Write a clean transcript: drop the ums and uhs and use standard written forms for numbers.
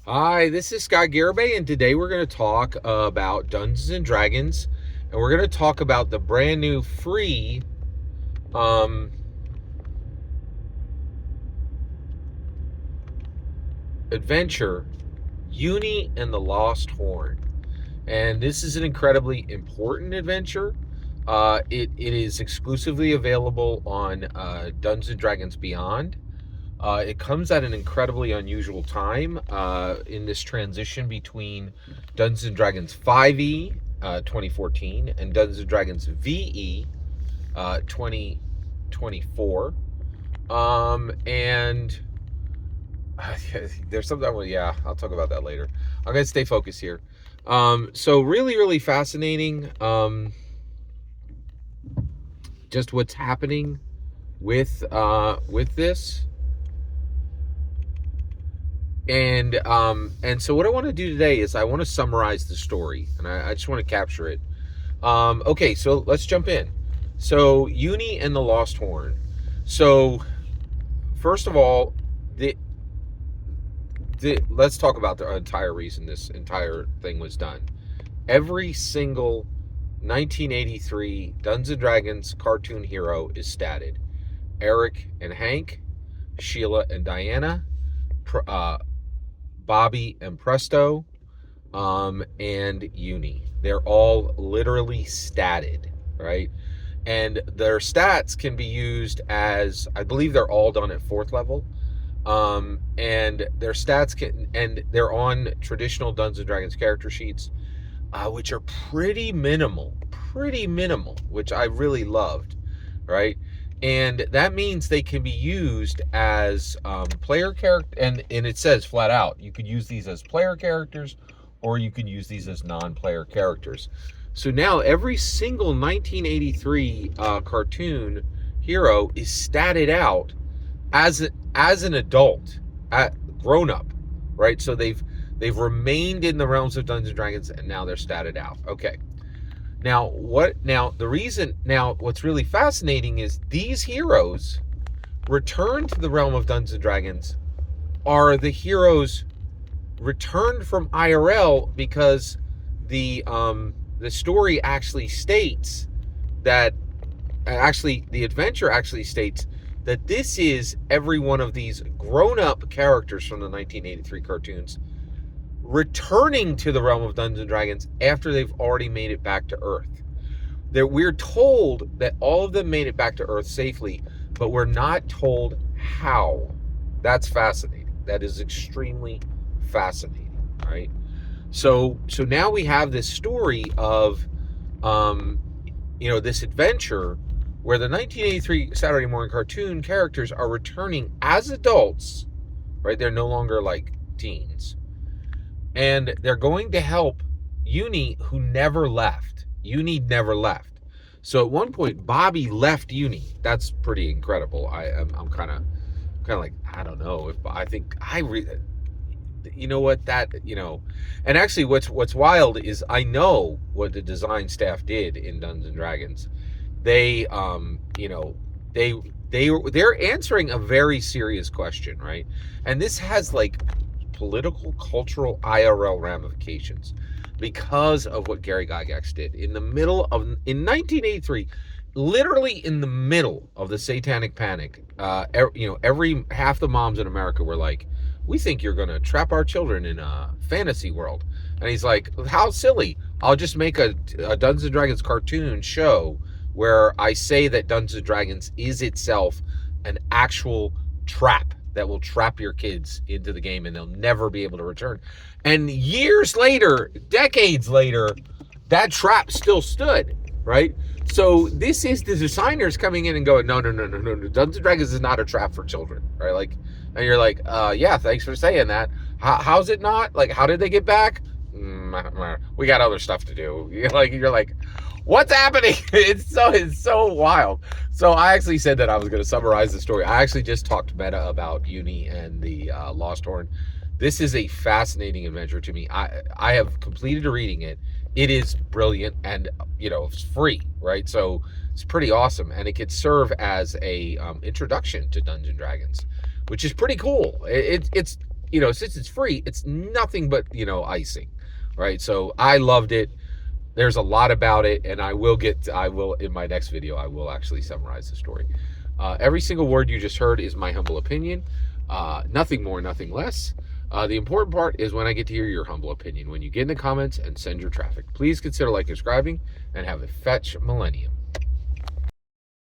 Hi, this is Scott Garibay, and today we're going to talk about Dungeons and Dragons, and we're going to talk about the brand new free um, adventure, Uni and the Lost Horn. And this is an incredibly important adventure. It is exclusively available on Dungeons and Dragons Beyond. It comes at an incredibly unusual time in this transition between Dungeons and Dragons 5e 2014 and Dungeons and Dragons VE 2024. And there's something. Well, yeah, I'll talk about that later. I'm gonna stay focused here. So really, really fascinating. Just what's happening with this. And so what I want to do today is I want to summarize the story, and I just want to capture it. Okay, so let's jump in. So Uni and the Lost Horn. So first of all, let's talk about the entire reason this entire thing was done. Every single 1983 Dungeons and Dragons cartoon hero is statted. Eric and Hank, Sheila and Diana, Bobby and Presto, and Uni. They're all literally statted, right? And their stats can be used as, I believe they're all done at fourth level. And their stats and they're on traditional Dungeons and Dragons character sheets, which are pretty minimal, which I really loved, right? And that means they can be used as player character, and it says flat out you could use these as player characters, or you could use these as non-player characters. So now every single 1983 cartoon hero is statted out as an adult, grown up, right? So they've remained in the realms of Dungeons and Dragons, and now they're statted out. Okay. Now, what's really fascinating is these heroes returned to the realm of Dungeons and Dragons are the heroes returned from IRL because the story actually states that the adventure actually states that this is every one of these grown-up characters from the 1983 cartoons returning to the realm of Dungeons and Dragons after they've already made it back to Earth. We're told that all of them made it back to Earth safely, but we're not told how. That's fascinating. That is extremely fascinating, right? So now we have this story of, this adventure where the 1983 Saturday morning cartoon characters are returning as adults, right? They're no longer like teens. And they're going to help Uni, who never left. Uni never left. So at one point, Bobby left Uni. That's pretty incredible. I'm kind of like, I don't know if I think you know what, and actually what's wild is I know what the design staff did in Dungeons and Dragons. They they're answering a very serious question, right? And this has like political, cultural, IRL ramifications because of what Gary Gygax did in 1983, literally in the middle of the Satanic Panic. Every half the moms in America were like, "We think you're going to trap our children in a fantasy world," and he's like, "How silly! I'll just make a Dungeons and Dragons cartoon show where I say that Dungeons and Dragons is itself an actual trap that will trap your kids into the game and they'll never be able to return." And years later, decades later, that trap still stood, right? So this is the designers coming in and going, no, Dungeons and Dragons is not a trap for children, right? Like, and you're like, yeah, thanks for saying that. How's it not? Like, how did they get back? We got other stuff to do. You're like, what's happening? It's so wild. So I actually said that I was going to summarize the story. I actually just talked meta about Uni and the Lost Horn. This is a fascinating adventure to me. I have completed reading it. It is brilliant, and it's free, right? So it's pretty awesome, and it could serve as a introduction to Dungeons and Dragons, which is pretty cool. It's since it's free, it's nothing but, icing, right? So I loved it. There's a lot about it, and I will in my next video, I will actually summarize the story. Every single word you just heard is my humble opinion. Nothing more, nothing less. The important part is when I get to hear your humble opinion, when you get in the comments and send your traffic. Please consider subscribing, and have a fetch millennium.